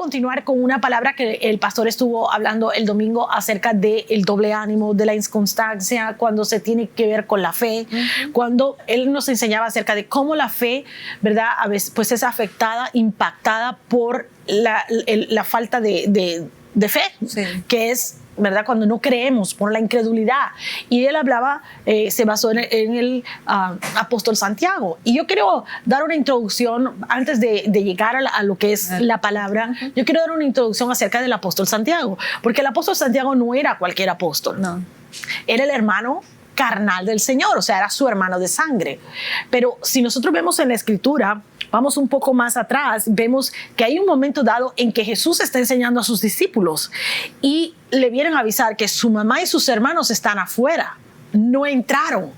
continuar con una palabra que el pastor estuvo hablando el domingo acerca del doble ánimo, de la inconstancia, cuando se tiene que ver con la fe, cuando él nos enseñaba acerca de cómo la fe, ¿verdad? A veces pues es afectada, impactada por la falta de fe, sí, que es, ¿verdad? Cuando no creemos, por la incredulidad. Y él hablaba, se basó en el apóstol Santiago. Y yo quiero dar una introducción, antes de llegar a lo que es la palabra, yo quiero dar una introducción acerca del apóstol Santiago, porque el apóstol Santiago no era cualquier apóstol. No. Era el hermano carnal del Señor, o sea, era su hermano de sangre. Pero si nosotros vemos en la Escritura, vamos un poco más atrás, vemos que hay un momento dado en que Jesús está enseñando a sus discípulos y le vienen a avisar que su mamá y sus hermanos están afuera. No entraron,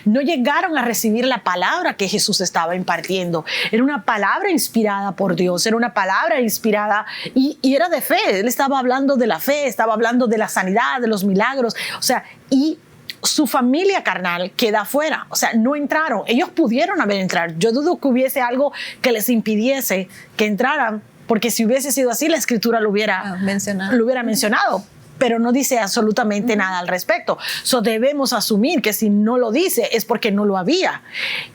no llegaron a recibir la palabra que Jesús estaba impartiendo. Era una palabra inspirada por Dios, era una palabra inspirada y era de fe. Él estaba hablando de la fe, estaba hablando de la sanidad, de los milagros, o sea, y su familia carnal queda afuera, o sea, no entraron. Ellos pudieron haber entrado. Yo dudo que hubiese algo que les impidiese que entraran, porque si hubiese sido así, la Escritura lo hubiera mencionado, pero no dice absolutamente nada al respecto. So, debemos asumir que si no lo dice es porque no lo había.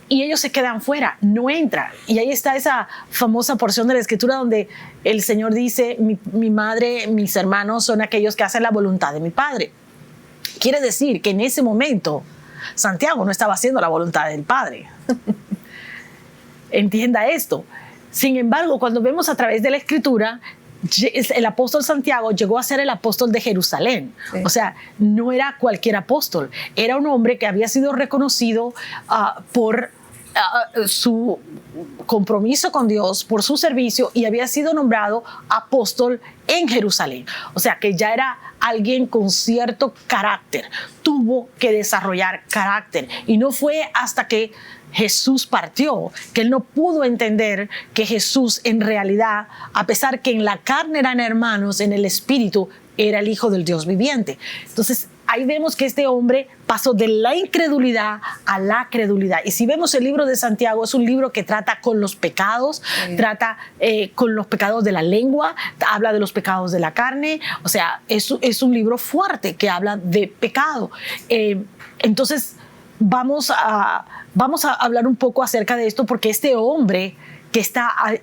Y ellos se quedan fuera, no entran. Y ahí está esa famosa porción de la Escritura donde el Señor dice, mi madre, mis hermanos son aquellos que hacen la voluntad de mi Padre. Quiere decir que en ese momento Santiago no estaba haciendo la voluntad del Padre. Entienda esto. Sin embargo, cuando vemos a través de la Escritura, el apóstol Santiago llegó a ser el apóstol de Jerusalén. Sí. O sea, no era cualquier apóstol. Era un hombre que había sido reconocido por su compromiso con Dios, por su servicio, y había sido nombrado apóstol en Jerusalén. O sea, que ya era alguien con cierto carácter. Tuvo que desarrollar carácter. Y no fue hasta que Jesús partió que él no pudo entender que Jesús en realidad, a pesar que en la carne eran hermanos, en el espíritu era el Hijo del Dios viviente. Entonces, ahí vemos que este hombre pasó de la incredulidad a la credulidad. Y si vemos el libro de Santiago, es un libro que trata con los pecados, trata con los pecados de la lengua, habla de los pecados de la carne. O sea, es un libro fuerte que habla de pecado. Entonces, vamos a hablar un poco acerca de esto, porque este hombre que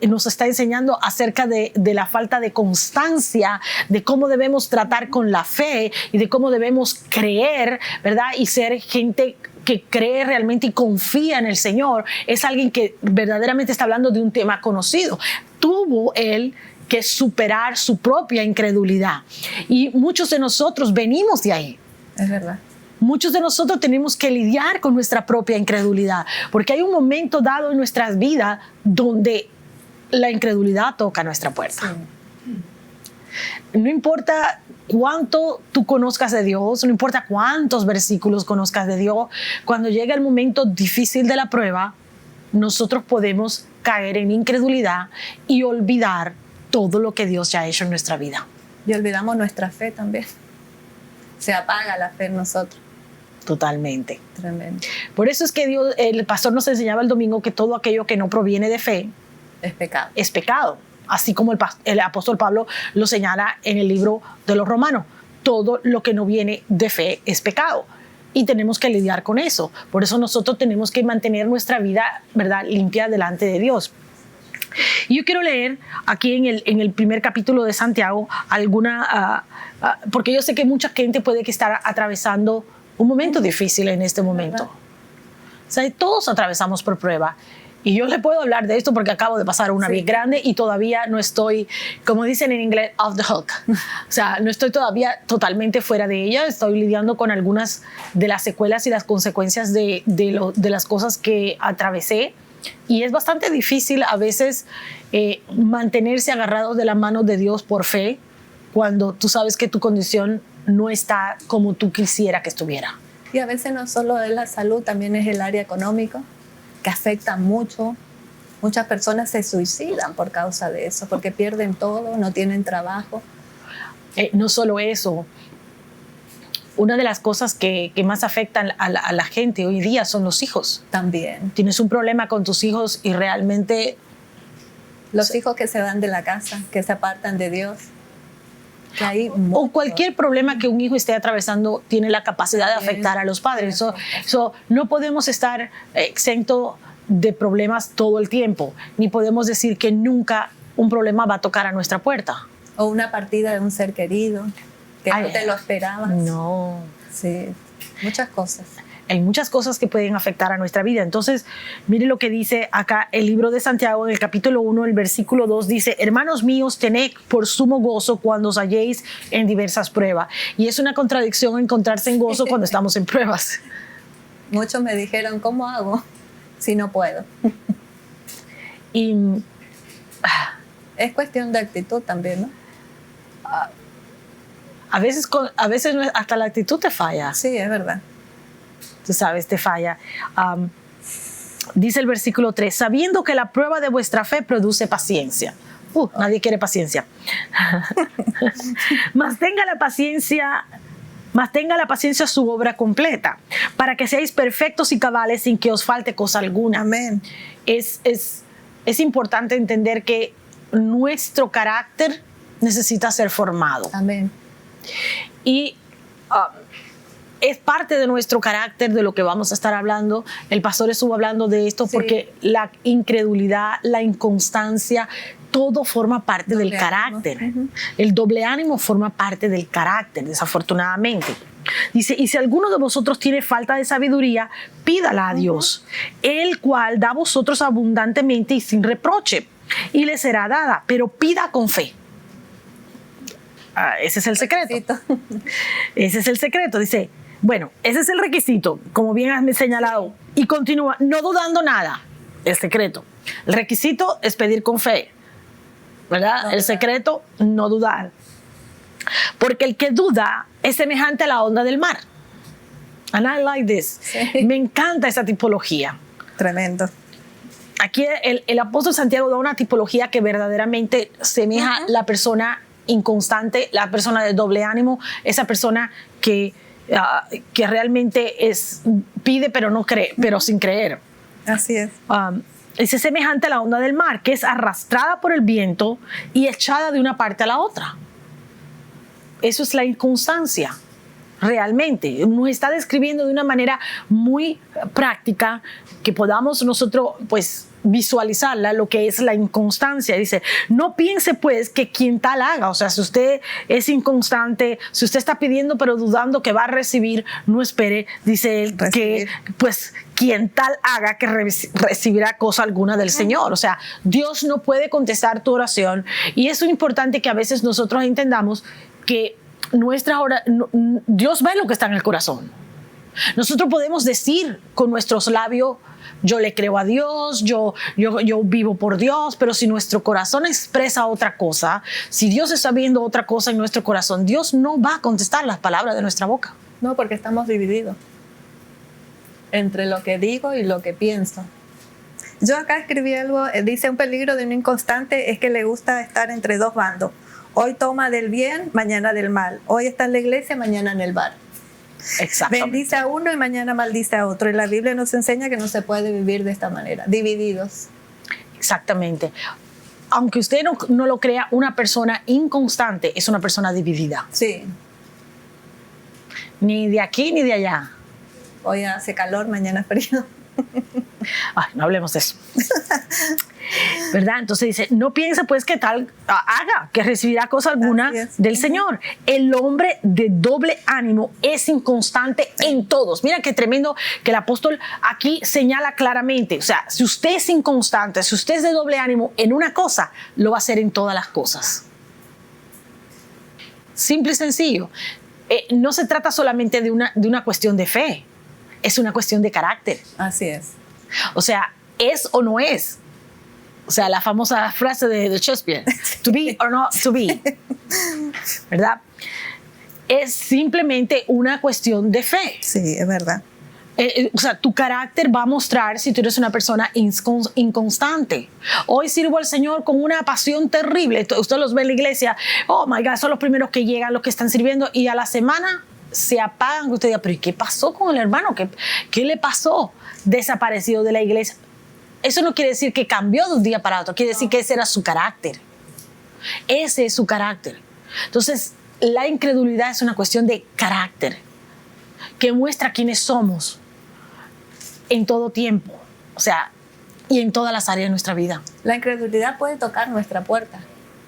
nos está enseñando acerca de la falta de constancia, de cómo debemos tratar con la fe y de cómo debemos creer, ¿verdad? Y ser gente que cree realmente y confía en el Señor. Es alguien que verdaderamente está hablando de un tema conocido. Tuvo él que superar su propia incredulidad. Y muchos de nosotros venimos de ahí. Es verdad. Muchos de nosotros tenemos que lidiar con nuestra propia incredulidad, porque hay un momento dado en nuestras vidas donde la incredulidad toca nuestra puerta. Sí. No importa cuánto tú conozcas de Dios, no importa cuántos versículos conozcas de Dios, cuando llega el momento difícil de la prueba, nosotros podemos caer en incredulidad y olvidar todo lo que Dios ya ha hecho en nuestra vida. Y olvidamos nuestra fe también. Se apaga la fe en nosotros. Totalmente. Tremendo. Por eso es que el pastor nos enseñaba el domingo que todo aquello que no proviene de fe es pecado. Es pecado. Así como el apóstol Pablo lo señala en el libro de los Romanos. Todo lo que no viene de fe es pecado. Y tenemos que lidiar con eso. Por eso nosotros tenemos que mantener nuestra vida, ¿verdad?, limpia delante de Dios. Y yo quiero leer aquí en el primer capítulo de Santiago porque yo sé que mucha gente puede que estar atravesando un momento difícil en este momento. O sea, todos atravesamos por prueba. Y yo le puedo hablar de esto porque acabo de pasar una bien grande y todavía no estoy, como dicen en inglés, off the hook. O sea, no estoy todavía totalmente fuera de ella. Estoy lidiando con algunas de las secuelas y las consecuencias de las cosas que atravesé. Y es bastante difícil a veces mantenerse agarrado de la mano de Dios por fe cuando tú sabes que tu condición no está como tú quisiera que estuviera. Y a veces no solo es la salud, también es el área económica, que afecta mucho. Muchas personas se suicidan por causa de eso, porque pierden todo, no tienen trabajo. No solo eso. Una de las cosas que más afectan a la gente hoy día son los hijos. También. Tienes un problema con tus hijos y realmente Los hijos que se van de la casa, que se apartan de Dios. Que hay o cualquier problema que un hijo esté atravesando tiene la capacidad de afectar a los padres. No podemos estar exentos de problemas todo el tiempo, ni podemos decir que nunca un problema va a tocar a nuestra puerta. O una partida de un ser querido, que no te lo esperabas. No. Sí, muchas cosas. Hay muchas cosas que pueden afectar a nuestra vida. Entonces, mire lo que dice acá el libro de Santiago, en el capítulo 1, el versículo 2, dice: hermanos míos, tened por sumo gozo cuando os halléis en diversas pruebas. Y es una contradicción encontrarse en gozo cuando estamos en pruebas. Muchos me dijeron, ¿cómo hago si no puedo? Y es cuestión de actitud también, ¿no? A veces hasta la actitud te falla. Sí, es verdad. Tú sabes, te falla. Dice el versículo 3, sabiendo que la prueba de vuestra fe produce paciencia. Nadie quiere paciencia. Mas tenga la paciencia su obra completa, para que seáis perfectos y cabales sin que os falte cosa alguna. Amén. Es importante entender que nuestro carácter necesita ser formado. Amén. Y es parte de nuestro carácter de lo que vamos a estar hablando. El pastor estuvo hablando de esto porque la incredulidad, la inconstancia, todo forma parte del carácter. El doble ánimo forma parte del carácter, desafortunadamente. Dice, y si alguno de vosotros tiene falta de sabiduría, pídala a Dios, el cual da a vosotros abundantemente y sin reproche, y le será dada, pero pida con fe. Ese es el secreto. Ese es el secreto. Dice, bueno, ese es el requisito, como bien has señalado. Y continúa, no dudando nada. El secreto. El requisito es pedir con fe, ¿verdad? No, el secreto, no dudar. Porque el que duda es semejante a la onda del mar. And I like this. Sí. Me encanta esa tipología. Tremendo. Aquí el apóstol Santiago da una tipología que verdaderamente semeja a la persona inconstante, la persona de doble ánimo, esa persona que realmente pide pero no cree, pero sin creer. Así es. Es semejante a la onda del mar, que es arrastrada por el viento y echada de una parte a la otra. Eso es la inconstancia. Realmente nos está describiendo de una manera muy práctica que podamos nosotros pues visualizarla, lo que es la inconstancia. Dice, no piense pues que quien tal haga, o sea, si usted es inconstante, si usted está pidiendo pero dudando que va a recibir, no espere, dice él, que pues quien tal haga que recibirá cosa alguna del Señor. O sea, Dios no puede contestar tu oración, y eso es importante que a veces nosotros entendamos que Dios ve lo que está en el corazón. Nosotros podemos decir con nuestros labios, yo le creo a Dios, yo vivo por Dios, pero si nuestro corazón expresa otra cosa, si Dios está viendo otra cosa en nuestro corazón, Dios no va a contestar las palabras de nuestra boca. No, porque estamos divididos entre lo que digo y lo que pienso. Yo acá escribí algo, dice, un peligro de un inconstante es que le gusta estar entre dos bandos. Hoy toma del bien, mañana del mal. Hoy está en la iglesia, mañana en el bar. Bendice a uno y mañana maldice a otro. Y la Biblia nos enseña que no se puede vivir de esta manera, divididos. Exactamente. Aunque usted no lo crea, una persona inconstante es una persona dividida. Sí. Ni de aquí ni de allá. Hoy hace calor, mañana frío. Ay, no hablemos de eso. ¿Verdad? Entonces dice, no piensa pues que tal haga, que recibirá cosa alguna del Señor. El hombre de doble ánimo es inconstante en todos. Mira qué tremendo que el apóstol aquí señala claramente. O sea, si usted es inconstante, si usted es de doble ánimo en una cosa, lo va a hacer en todas las cosas. Simple y sencillo. No se trata solamente de una cuestión de fe, es una cuestión de carácter. Así es. O sea, es o no es. O sea, la famosa frase de Shakespeare, to be or not to be, ¿verdad? Es simplemente una cuestión de fe. Sí, es verdad. O sea, tu carácter va a mostrar si tú eres una persona inconstante. Hoy sirvo al Señor con una pasión terrible. Usted los ve en la iglesia, oh my God, son los primeros que llegan, los que están sirviendo, y a la semana se apagan. Usted diga, pero ¿y qué pasó con el hermano? ¿Qué le pasó? Desaparecido de la iglesia. eso no quiere decir que cambió de un día para otro, quiere decir que ese era su carácter. Ese es su carácter. Entonces, la incredulidad es una cuestión de carácter que muestra quiénes somos en todo tiempo, o sea, y en todas las áreas de nuestra vida. La incredulidad puede tocar nuestra puerta,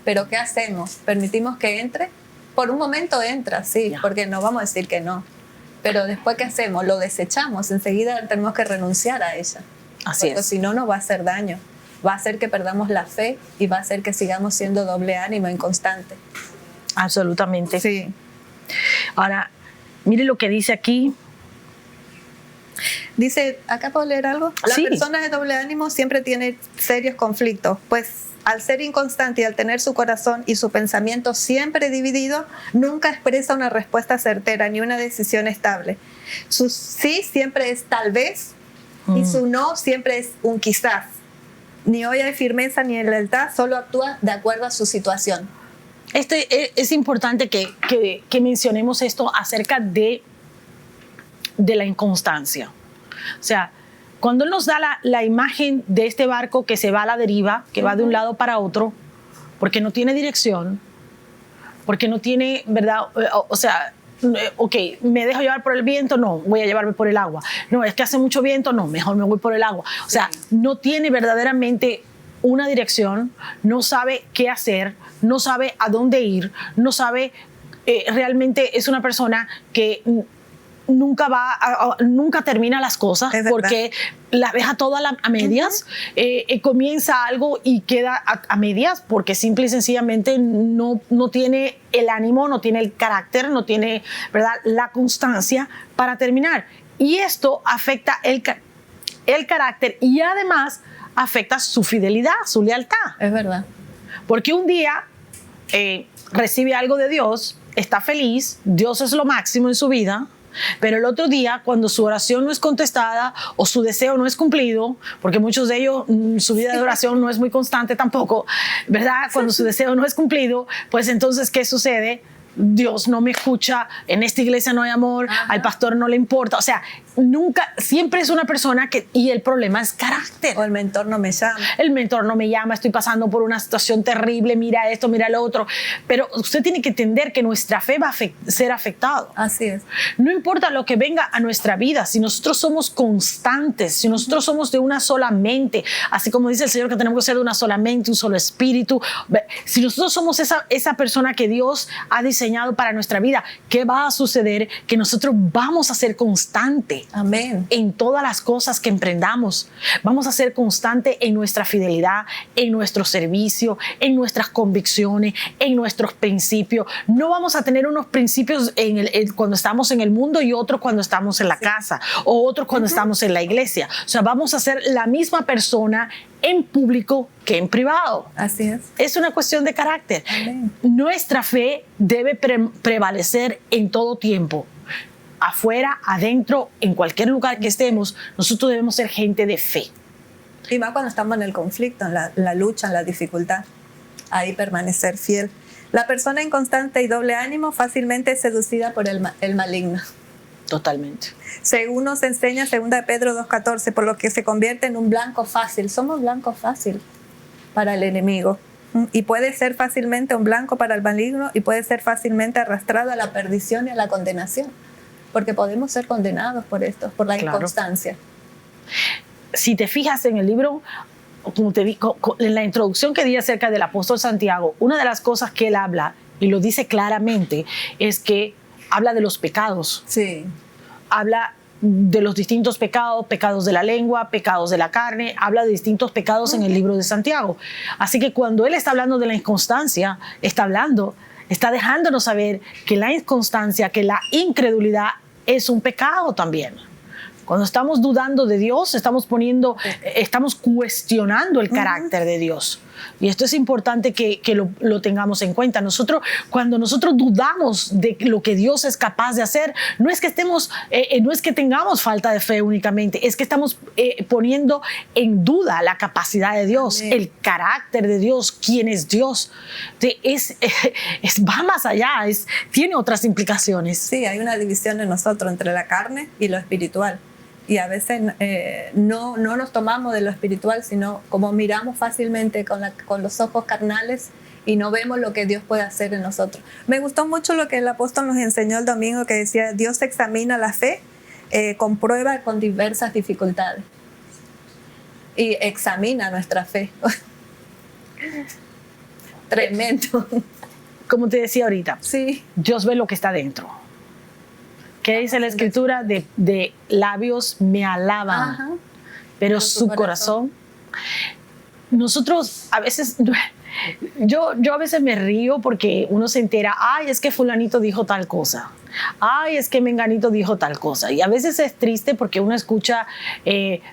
pero ¿qué hacemos? ¿Permitimos que entre? Por un momento entra, sí, porque no vamos a decir que no. Pero después, ¿qué hacemos? Lo desechamos, enseguida tenemos que renunciar a ella. Así porque es. si no, nos va a hacer daño. Va a hacer que perdamos la fe y va a hacer que sigamos siendo doble ánimo, inconstante. Absolutamente. Sí. Ahora, mire lo que dice aquí. Dice, ¿acá puedo leer algo? Las Sí. personas de doble ánimo siempre tienen serios conflictos, pues al ser inconstante y al tener su corazón y su pensamiento siempre dividido, nunca expresa una respuesta certera ni una decisión estable. Su sí siempre es tal vez y su no siempre es un quizás. Ni hoy hay firmeza ni lealtad, solo actúa de acuerdo a su situación. Es importante que mencionemos esto acerca de la inconstancia. O sea, cuando Él nos da la imagen de este barco que se va a la deriva, que va de un lado para otro, porque no tiene dirección, porque no tiene, ¿verdad? O sea, ok, ¿me dejo llevar por el viento? No, voy a llevarme por el agua. No, es que hace mucho viento, no, mejor me voy por el agua. O sea, no tiene verdaderamente una dirección, no sabe qué hacer, no sabe a dónde ir, no sabe, realmente es una persona que nunca termina las cosas porque la deja toda a medias, comienza algo y queda a medias porque simple y sencillamente no tiene el ánimo, no tiene el carácter, no tiene, ¿verdad?, la constancia para terminar. Y esto afecta el carácter y además afecta su fidelidad, su lealtad. Es verdad. Porque un día recibe algo de Dios, está feliz, Dios es lo máximo en su vida, pero el otro día, cuando su oración no es contestada o su deseo no es cumplido, porque muchos de ellos, su vida de oración no es muy constante tampoco, ¿verdad? Cuando su deseo no es cumplido, pues entonces, ¿qué sucede? Dios no me escucha, en esta iglesia no hay amor, al pastor no le importa, o sea, nunca, siempre es una persona y el problema es carácter. O el mentor no me llama. El mentor no me llama, estoy pasando por una situación terrible, mira esto, mira lo otro, pero usted tiene que entender que nuestra fe va a ser afectada. Así es. No importa lo que venga a nuestra vida, si nosotros somos constantes, si nosotros somos de una sola mente, así como dice el Señor que tenemos que ser de una sola mente, un solo espíritu, si nosotros somos esa persona que Dios ha diseñado para nuestra vida, ¿qué va a suceder? Que nosotros vamos a ser constantes. Amén. En todas las cosas que emprendamos. Vamos a ser constantes en nuestra fidelidad, en nuestro servicio, en nuestras convicciones, en nuestros principios. No vamos a tener unos principios cuando estamos en el mundo y otros cuando estamos en la casa o otros cuando estamos en la iglesia. O sea, vamos a ser la misma persona en público que en privado. Así es. Es una cuestión de carácter. Amén. Nuestra fe debe prevalecer en todo tiempo. Afuera, adentro, en cualquier lugar que estemos, nosotros debemos ser gente de fe. Y más cuando estamos en el conflicto, en la lucha, en la dificultad. Ahí permanecer fiel. La persona inconstante y doble ánimo fácilmente es seducida por el maligno. Totalmente. Según nos enseña 2 Pedro 2:14, por lo que se convierte en un blanco fácil. Somos blanco fácil para el enemigo. Y puede ser fácilmente un blanco para el maligno y puede ser fácilmente arrastrado a la perdición y a la condenación. Porque podemos ser condenados por esto, por la inconstancia. Si te fijas en el libro, como te digo, en la introducción que di acerca del apóstol Santiago, una de las cosas que él habla, y lo dice claramente, es que habla de los pecados. Sí. Habla de los distintos pecados, pecados de la lengua, pecados de la carne, habla de distintos pecados en el libro de Santiago. Así que cuando él está hablando de la inconstancia, está dejándonos saber que la inconstancia, que la incredulidad es un pecado también. Cuando estamos dudando de Dios, estamos cuestionando el carácter de Dios. Y esto es importante que lo tengamos en cuenta. Cuando nosotros dudamos de lo que Dios es capaz de hacer, no es que tengamos falta de fe únicamente, es que estamos poniendo en duda la capacidad de Dios, el carácter de Dios, quién es Dios. Va más allá, tiene otras implicaciones. Sí, hay una división en nosotros entre la carne y lo espiritual. Y a veces no nos tomamos de lo espiritual, sino como miramos fácilmente con los ojos carnales y no vemos lo que Dios puede hacer en nosotros. Me gustó mucho lo que el apóstol nos enseñó el domingo, que decía, Dios examina la fe, comprueba con diversas dificultades y examina nuestra fe. Tremendo. Como te decía ahorita, Sí. Dios ve lo que está dentro. ¿Qué dice la escritura? De labios me alaban, Ajá. pero Por su corazón. Nosotros a veces, yo a veces me río porque uno se entera, ay, es que fulanito dijo tal cosa, ay, es que menganito dijo tal cosa. Y a veces es triste porque uno escucha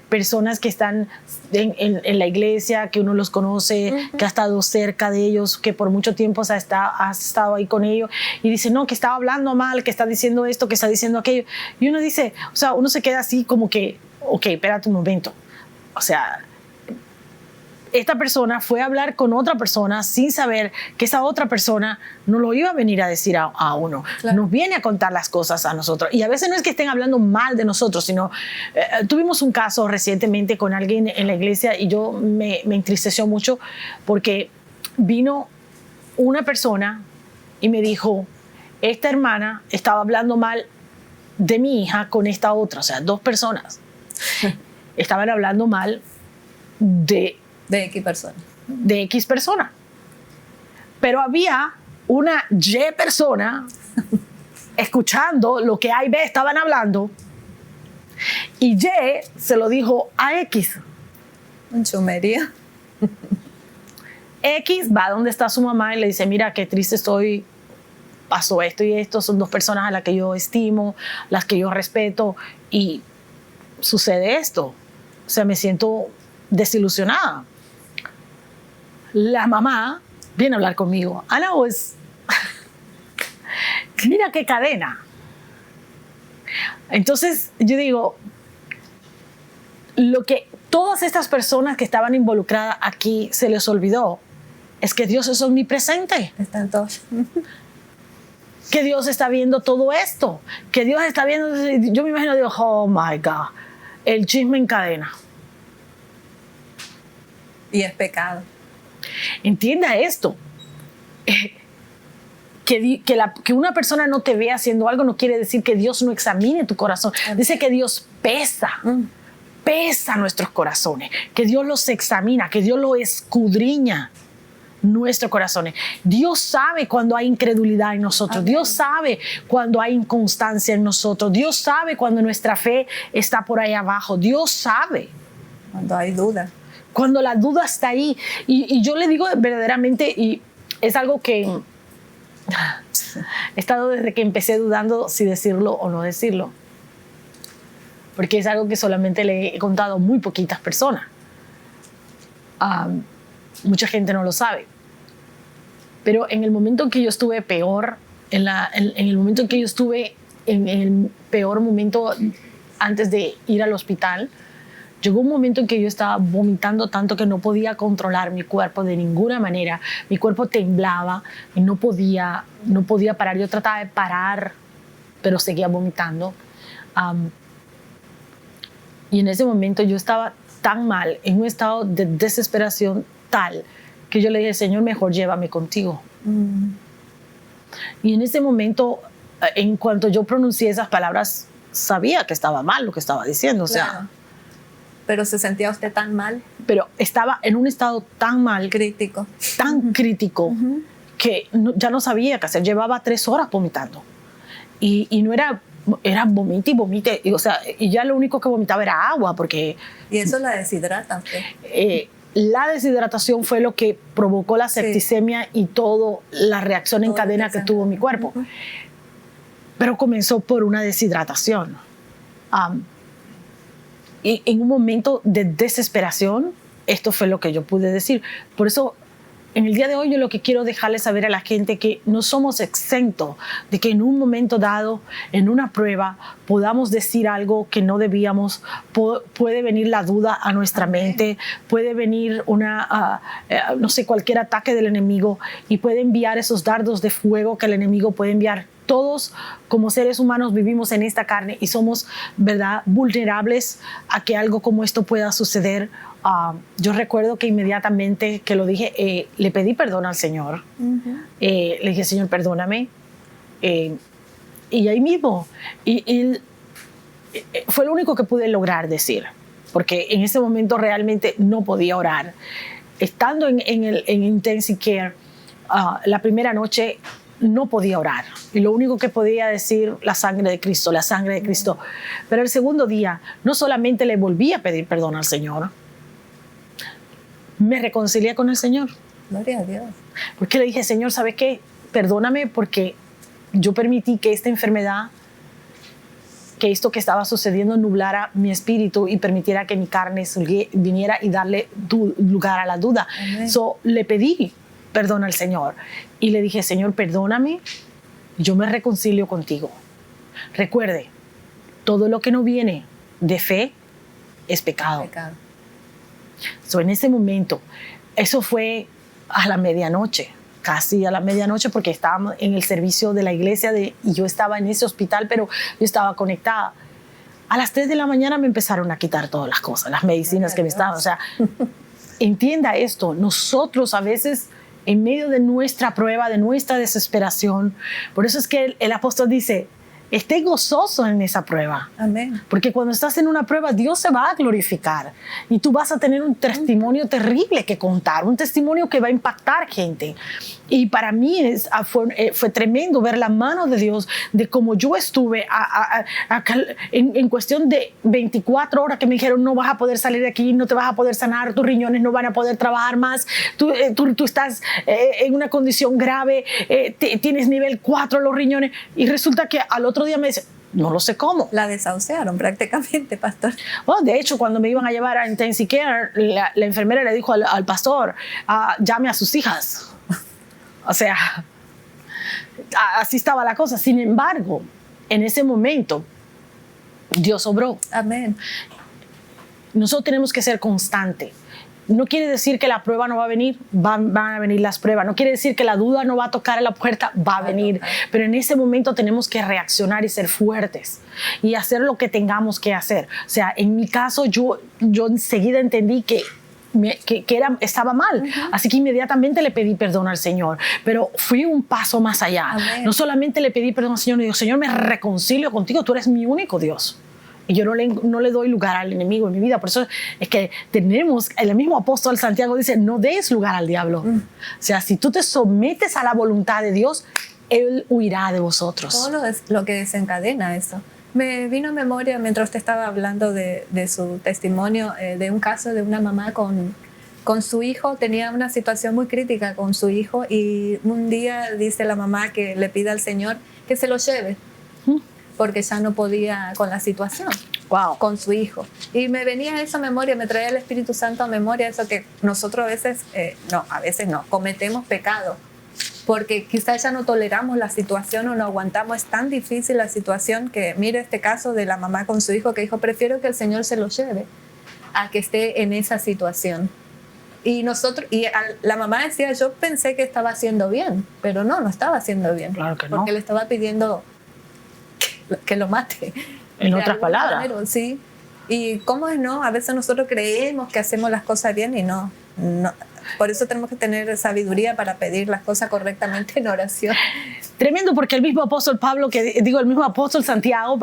personas que están en la iglesia, que uno los conoce, que ha estado cerca de ellos, que por mucho tiempo has estado ahí con ellos, y dice, no, que estaba hablando mal, que está diciendo esto, que está diciendo aquello. Y uno dice, o sea, uno se queda así como que, ok, espérate un momento. O sea, esta persona fue a hablar con otra persona sin saber que esa otra persona no lo iba a venir a decir a uno. Claro. Nos viene a contar las cosas a nosotros. Y a veces no es que estén hablando mal de nosotros, sino tuvimos un caso recientemente con alguien en la iglesia y yo me entristeció mucho porque vino una persona y me dijo, esta hermana estaba hablando mal de mi hija con esta otra. O sea, dos personas estaban hablando mal de X persona. De X persona. Pero había una Y persona escuchando lo que A y B estaban hablando y Y se lo dijo a X. Un chumería. X va donde está su mamá y le dice, mira, qué triste estoy, pasó esto y esto, son dos personas a las que yo estimo, las que yo respeto y sucede esto. O sea, me siento desilusionada. La mamá viene a hablar conmigo. Ana, pues, mira qué cadena. Entonces yo digo, lo que todas estas personas que estaban involucradas aquí se les olvidó es que Dios es omnipresente. Están todos. Que Dios está viendo todo esto. Que Dios está viendo. Yo me imagino, digo, oh my God, el chisme en cadena. Y es pecado. Entienda esto. Que una persona no te vea haciendo algo no quiere decir que Dios no examine tu corazón. Dice que Dios pesa nuestros corazones, que Dios los examina, que Dios los escudriña nuestros corazones. Dios sabe cuando hay incredulidad en nosotros. Amén. Dios sabe cuando hay inconstancia en nosotros. Dios sabe cuando nuestra fe está por ahí abajo. Dios sabe cuando hay duda. Cuando la duda está ahí. Y yo le digo verdaderamente, y es algo que he estado desde que empecé dudando si decirlo o no decirlo. Porque es algo que solamente le he contado a muy poquitas personas. Mucha gente no lo sabe. Pero en el momento en que yo estuve peor, en el momento en que yo estuve en el peor momento antes de ir al hospital, llegó un momento en que yo estaba vomitando tanto que no podía controlar mi cuerpo de ninguna manera. Mi cuerpo temblaba y no podía parar. Yo trataba de parar, pero seguía vomitando. Y en ese momento yo estaba tan mal, en un estado de desesperación tal, que yo le dije, Señor, mejor llévame contigo. Y en ese momento, en cuanto yo pronuncié esas palabras, sabía que estaba mal lo que estaba diciendo. O sea, claro. Pero se sentía usted tan mal. Pero estaba en un estado tan mal. Crítico. Tan crítico que ya no sabía qué hacer. Llevaba 3 horas vomitando. Y no era vomite y vomite. O sea, y ya lo único que vomitaba era agua porque... Y eso la deshidrata usted. La deshidratación fue lo que provocó la septicemia y toda la reacción en cadena que tuvo mi cuerpo. Pero comenzó por una deshidratación. Y en un momento de desesperación, esto fue lo que yo pude decir. Por eso, en el día de hoy, yo lo que quiero dejarles saber a la gente que no somos exentos de que en un momento dado, en una prueba, podamos decir algo que no debíamos. Puede venir la duda a nuestra mente, puede venir no sé, cualquier ataque del enemigo y puede enviar esos dardos de fuego que el enemigo puede enviar todos como seres humanos vivimos en esta carne y somos, ¿verdad?, vulnerables a que algo como esto pueda suceder. Yo recuerdo que inmediatamente que lo dije, le pedí perdón al Señor. Le dije, Señor, perdóname. Y ahí mismo, fue lo único que pude lograr decir, porque en ese momento realmente no podía orar. Estando en Intensive Care, la primera noche no podía orar. Y lo único que podía decir, la sangre de Cristo, la sangre de Cristo. Pero el segundo día, no solamente le volví a pedir perdón al Señor, me reconcilié con el Señor. Gloria a Dios. Porque le dije, Señor, ¿sabes qué? Perdóname porque yo permití que esta enfermedad, que esto que estaba sucediendo nublara mi espíritu y permitiera que mi carne viniera y darle lugar a la duda. So, le pedí perdón al Señor y le dije, Señor, perdóname, yo me reconcilio contigo. Recuerde, todo lo que no viene de fe es pecado. So, en ese momento, eso fue a la medianoche, casi a la medianoche, porque estábamos en el servicio de la iglesia y yo estaba en ese hospital, pero yo estaba conectada. A las 3 de la mañana me empezaron a quitar todas las cosas, las medicinas que me estaban. O sea, entienda esto, nosotros a veces, en medio de nuestra prueba, de nuestra desesperación, por eso es que el apóstol dice, esté gozoso en esa prueba. Amén. Porque cuando estás en una prueba, Dios se va a glorificar y tú vas a tener un testimonio terrible que contar, un testimonio que va a impactar gente. Y para mí fue tremendo ver la mano de Dios, de cómo yo estuve en cuestión de 24 horas que me dijeron, no vas a poder salir de aquí, no te vas a poder sanar, tus riñones no van a poder trabajar más, tú estás en una condición grave, tienes nivel 4 los riñones, y resulta que al otro día me dice, no lo sé cómo. La desahuciaron prácticamente, pastor. Bueno, de hecho, cuando me iban a llevar a Intensive Care, la enfermera le dijo al pastor, llame a sus hijas. O sea, así estaba la cosa. Sin embargo, en ese momento, Dios obró. Amén. Nosotros tenemos que ser constantes. No quiere decir que la prueba no va a venir, van a venir las pruebas. No quiere decir que la duda no va a tocar a la puerta, va a venir. Pero en ese momento tenemos que reaccionar y ser fuertes y hacer lo que tengamos que hacer. O sea, en mi caso, yo enseguida entendí que estaba mal. Así que inmediatamente le pedí perdón al Señor. Pero fui un paso más allá. Amén. No solamente le pedí perdón al Señor, le digo, Señor, me reconcilio contigo, tú eres mi único Dios. Y yo no le doy lugar al enemigo en mi vida. Por eso es que el mismo apóstol Santiago dice, no des lugar al diablo. O sea, si tú te sometes a la voluntad de Dios, Él huirá de vosotros. Todo lo que desencadena eso. Me vino a memoria, mientras usted estaba hablando de su testimonio, de un caso de una mamá con su hijo. Tenía una situación muy crítica con su hijo y un día dice la mamá que le pide al Señor que se lo lleve. Porque ya no podía con la situación, con su hijo. Y me venía esa memoria, me traía el Espíritu Santo a memoria, eso que nosotros a veces no, cometemos pecado, porque quizás ya no toleramos la situación o no aguantamos. Es tan difícil la situación que, mire este caso de la mamá con su hijo que dijo, prefiero que el Señor se lo lleve a que esté en esa situación. Y la mamá decía, yo pensé que estaba haciendo bien, pero no estaba haciendo bien. Claro que no. Porque le estaba pidiendo que lo mate. En otras palabras. Manera, sí. Y cómo es, ¿no? A veces nosotros creemos que hacemos las cosas bien y no. Por eso tenemos que tener sabiduría para pedir las cosas correctamente en oración. Tremendo, porque el mismo apóstol el mismo apóstol Santiago,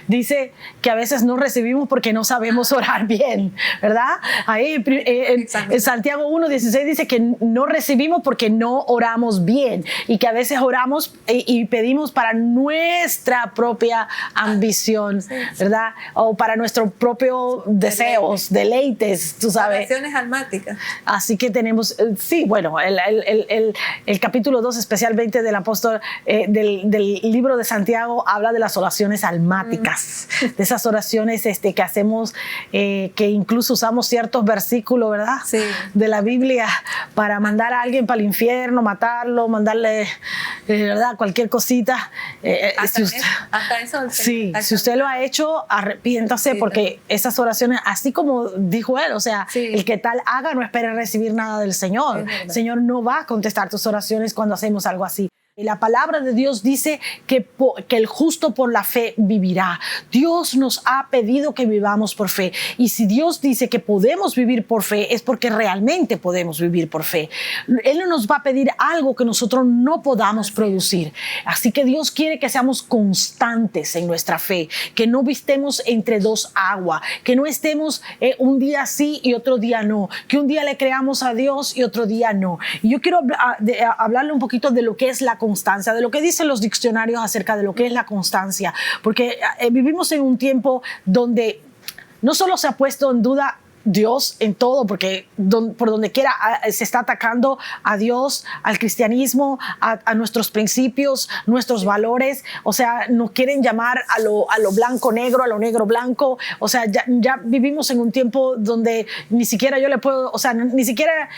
dice que a veces no recibimos porque no sabemos orar bien, ¿verdad? Ahí en Santiago 1:16 dice que no recibimos porque no oramos bien y que a veces oramos y pedimos para nuestra propia ambición, ¿verdad? O para nuestros propios deseos, deleites, tú sabes. Oraciones almáticas. Así que tenemos, el capítulo 2 especialmente del apóstol, del libro de Santiago, habla de las oraciones almáticas, de esas oraciones que hacemos, que incluso usamos ciertos versículos, ¿verdad? Sí. De la Biblia para mandar a alguien para el infierno, matarlo, mandarle, ¿verdad? Cualquier cosita. Hasta eso. Sí, si usted lo ha hecho, arrepiéntase, porque esas oraciones, así como dijo él, o sea, el que tal haga no espere recibir nada del Señor. El Señor no va a contestar tus oraciones cuando hacemos algo así. La palabra de Dios dice que el justo por la fe vivirá. Dios nos ha pedido que vivamos por fe. Y si Dios dice que podemos vivir por fe, es porque realmente podemos vivir por fe. Él no nos va a pedir algo que nosotros no podamos producir. Así que Dios quiere que seamos constantes en nuestra fe, que no vistemos entre dos aguas, que no estemos un día sí y otro día no, que un día le creamos a Dios y otro día no. Y yo quiero hablarle un poquito de lo que es la constancia, de lo que dicen los diccionarios acerca de lo que es la constancia, porque vivimos en un tiempo donde no solo se ha puesto en duda Dios en todo, porque por donde quiera se está atacando a Dios, al cristianismo, a nuestros principios, nuestros valores. O sea, nos quieren llamar a lo blanco negro, a lo negro blanco. O sea, ya vivimos en un tiempo donde ni siquiera yo le puedo, o sea, ni siquiera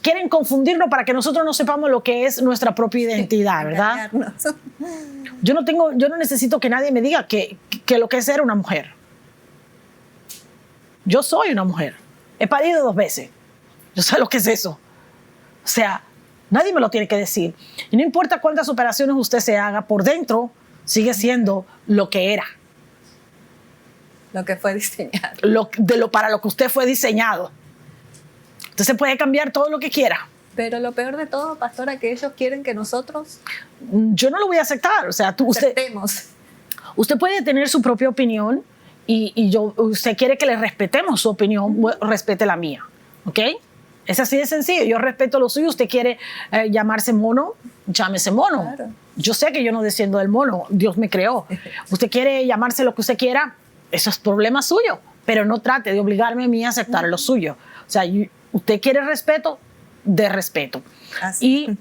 quieren confundirnos para que nosotros no sepamos lo que es nuestra propia identidad, ¿verdad? Yo no necesito que nadie me diga que lo que es ser una mujer. Yo soy una mujer. He parido 2 veces. Yo sé lo que es eso. O sea, nadie me lo tiene que decir. Y no importa cuántas operaciones usted se haga, por dentro sigue siendo lo que era. Lo que fue diseñado. Para lo que usted fue diseñado. Usted se puede cambiar todo lo que quiera. Pero lo peor de todo, pastora, que ellos quieren que nosotros... Yo no lo voy a aceptar. O sea, usted puede tener su propia opinión. Y usted quiere que le respetemos su opinión, respete la mía, ¿ok? Es así de sencillo. Yo respeto lo suyo. Usted quiere llamarse mono, llámese mono. Claro. Yo sé que yo no desciendo del mono. Dios me creó. Usted quiere llamarse lo que usted quiera, eso es problema suyo. Pero no trate de obligarme a mí a aceptar lo suyo. O sea, usted quiere respeto, de respeto. Así. Y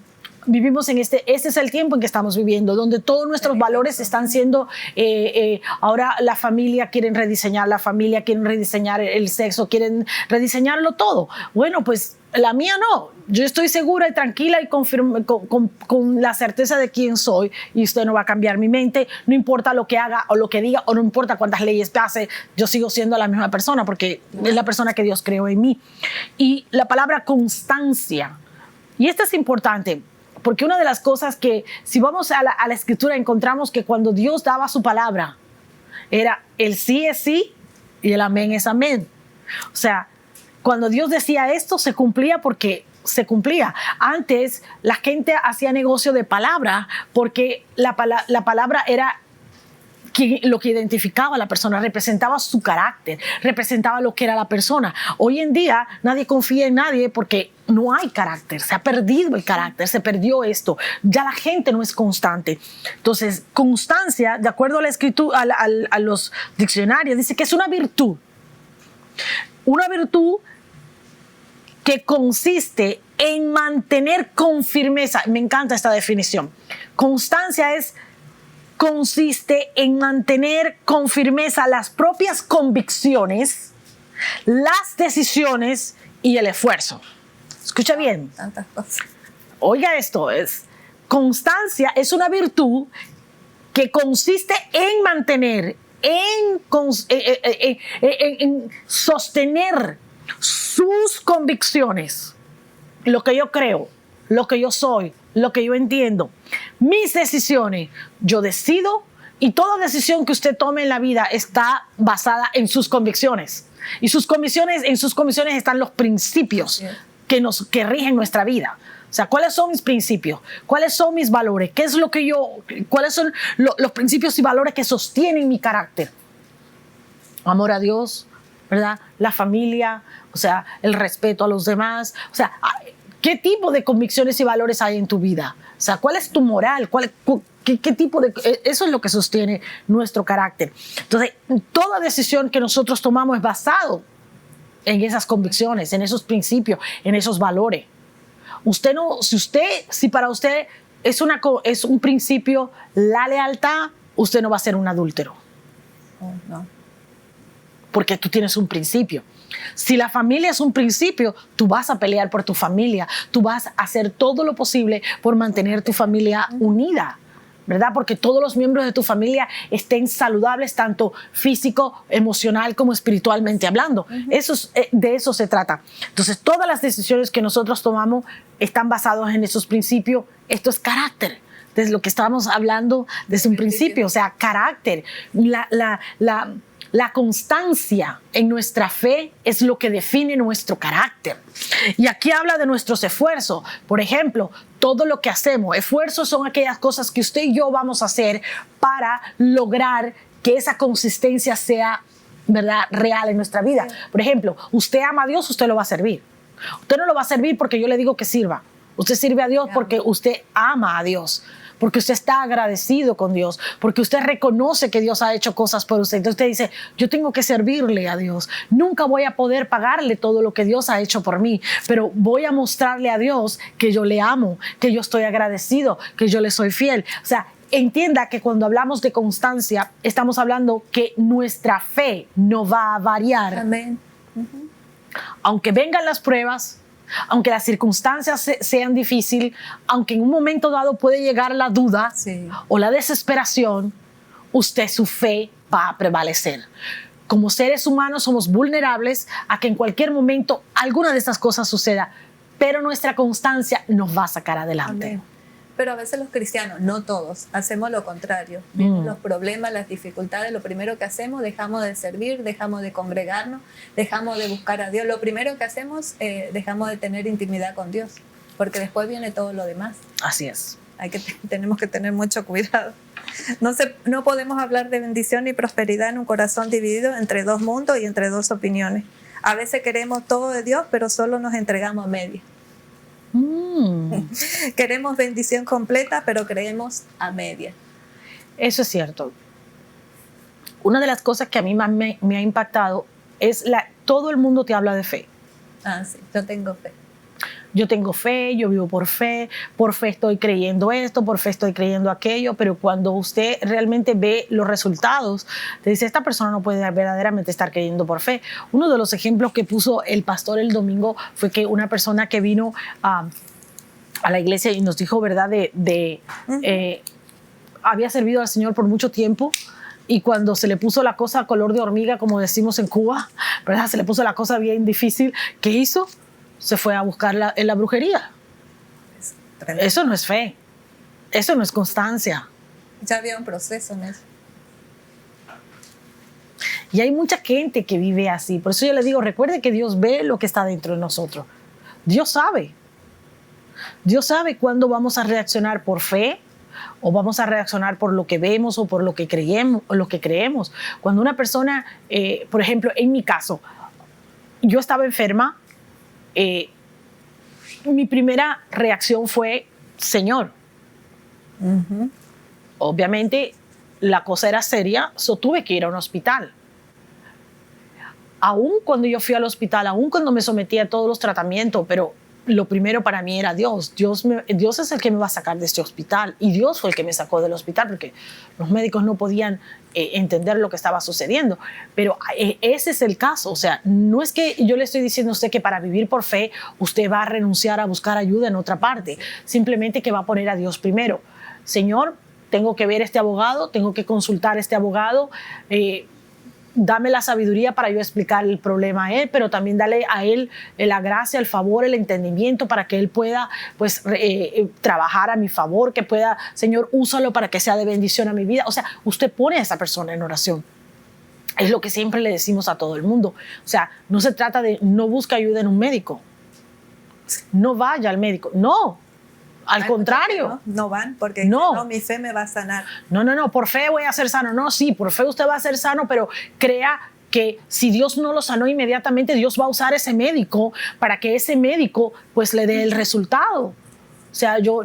vivimos en este es el tiempo en que estamos viviendo, donde todos nuestros valores están siendo, ahora la familia, quieren rediseñar la familia, quieren rediseñar el sexo, quieren rediseñarlo todo. Bueno, pues la mía no. Yo estoy segura y tranquila y con la certeza de quién soy, y usted no va a cambiar mi mente, no importa lo que haga o lo que diga, o no importa cuántas leyes pase, yo sigo siendo la misma persona porque es la persona que Dios creó en mí. Y la palabra constancia, y esto es importante, porque una de las cosas que, si vamos a la escritura, encontramos que cuando Dios daba su palabra, era el sí es sí y el amén es amén. O sea, cuando Dios decía esto, se cumplía porque se cumplía. Antes, la gente hacía negocio de palabra porque la palabra era lo que identificaba a la persona, representaba su carácter, representaba lo que era la persona. Hoy en día nadie confía en nadie porque no hay carácter, se ha perdido el carácter, se perdió esto, ya la gente no es constante. Entonces, constancia, de acuerdo a la escritura, a los diccionarios, dice que es una virtud que consiste en mantener con firmeza. Me encanta esta definición. Constancia consiste en mantener con firmeza las propias convicciones, las decisiones y el esfuerzo. Escucha bien. Tantas cosas. Oiga esto, constancia es una virtud que consiste en mantener, en sostener sus convicciones, lo que yo creo, lo que yo soy, lo que yo entiendo, mis decisiones. Yo decido, y toda decisión que usted tome en la vida está basada en sus convicciones. Y en sus convicciones están los principios que rigen nuestra vida. O sea, ¿cuáles son mis principios? ¿Cuáles son mis valores? ¿Cuáles son los principios y valores que sostienen mi carácter? Amor a Dios, ¿verdad? La familia, o sea, el respeto a los demás. O sea, ¿qué tipo de convicciones y valores hay en tu vida? O sea, ¿cuál es tu moral? ¿Qué tipo de...? Eso es lo que sostiene nuestro carácter. Entonces, toda decisión que nosotros tomamos es basado en esas convicciones, en esos principios, en esos valores. Si para usted es un principio la lealtad, usted no va a ser un adúltero. No. Porque tú tienes un principio. Si la familia es un principio, tú vas a pelear por tu familia. Tú vas a hacer todo lo posible por mantener tu familia unida. ¿verdad? Porque todos los miembros de tu familia estén saludables, tanto físico, emocional como espiritualmente hablando. De eso se trata. Entonces, todas las decisiones que nosotros tomamos están basadas en esos principios. Esto es carácter. Desde lo que estábamos hablando desde un principio, o sea, carácter. La constancia en nuestra fe es lo que define nuestro carácter. Y aquí habla de nuestros esfuerzos. Por ejemplo, todo lo que hacemos, esfuerzos son aquellas cosas que usted y yo vamos a hacer para lograr que esa consistencia sea, ¿verdad?, real en nuestra vida. Por ejemplo, usted ama a Dios, usted lo va a servir. Usted no lo va a servir porque yo le digo que sirva. Usted sirve a Dios porque usted ama a Dios, porque usted está agradecido con Dios, porque usted reconoce que Dios ha hecho cosas por usted. Entonces usted dice, yo tengo que servirle a Dios. Nunca voy a poder pagarle todo lo que Dios ha hecho por mí, pero voy a mostrarle a Dios que yo le amo, que yo estoy agradecido, que yo le soy fiel. O sea, entienda que cuando hablamos de constancia, estamos hablando que nuestra fe no va a variar. Amén. Aunque vengan las pruebas, aunque las circunstancias sean difíciles, aunque en un momento dado puede llegar la duda o la desesperación, su fe va a prevalecer. Como seres humanos somos vulnerables a que en cualquier momento alguna de estas cosas suceda, pero nuestra constancia nos va a sacar adelante. Amén. Pero a veces los cristianos, no todos, hacemos lo contrario. Vemos los problemas, las dificultades, lo primero que hacemos, dejamos de servir, dejamos de congregarnos, dejamos de buscar a Dios. Lo primero que hacemos, dejamos de tener intimidad con Dios, porque después viene todo lo demás. Así es. Tenemos que tener mucho cuidado. No podemos hablar de bendición y prosperidad en un corazón dividido entre dos mundos y entre dos opiniones. A veces queremos todo de Dios, pero solo nos entregamos a medias. Queremos bendición completa, pero creemos a media. Eso es cierto. Una de las cosas que a mí más me ha impactado es todo el mundo te habla de fe. Sí, yo tengo fe. Yo tengo fe, yo vivo por fe estoy creyendo esto, por fe estoy creyendo aquello, pero cuando usted realmente ve los resultados, te dice, esta persona no puede verdaderamente estar creyendo por fe. Uno de los ejemplos que puso el pastor el domingo fue que una persona que vino a la iglesia y nos dijo, ¿verdad?, había servido al Señor por mucho tiempo, y cuando se le puso la cosa color de hormiga, como decimos en Cuba, ¿verdad?, se le puso la cosa bien difícil, ¿qué hizo? Se fue a buscar en la brujería. Eso no es fe. Eso no es constancia. Ya había un proceso en eso. Y hay mucha gente que vive así. Por eso yo le digo, recuerde que Dios ve lo que está dentro de nosotros. Dios sabe. Dios sabe cuándo vamos a reaccionar por fe o vamos a reaccionar por lo que vemos o por lo que creemos. Cuando una persona, por ejemplo, en mi caso, yo estaba enferma. Mi primera reacción fue, Señor. Obviamente la cosa era seria, tuve que ir a un hospital. Aún cuando yo fui al hospital, aún cuando me sometí a todos los tratamientos, pero lo primero para mí era Dios. Dios es el que me va a sacar de este hospital, y Dios fue el que me sacó del hospital porque los médicos no podían entender lo que estaba sucediendo. Pero ese es el caso. O sea, no es que yo le estoy diciendo a usted que para vivir por fe usted va a renunciar a buscar ayuda en otra parte, simplemente que va a poner a Dios primero. Señor, tengo que ver a este abogado, tengo que consultar a este abogado, dame la sabiduría para yo explicar el problema a él, pero también dale a él la gracia, el favor, el entendimiento para que él pueda trabajar a mi favor, que pueda, Señor, úsalo para que sea de bendición a mi vida. O sea, usted pone a esa persona en oración. Es lo que siempre le decimos a todo el mundo. O sea, no se trata de no busca ayuda en un médico. No vaya al médico. No. Al contrario. No van porque no, mi fe me va a sanar. No, por fe voy a ser sano. No, sí, por fe usted va a ser sano, pero crea que si Dios no lo sanó inmediatamente, Dios va a usar ese médico para que ese médico pues le dé el resultado. O sea, yo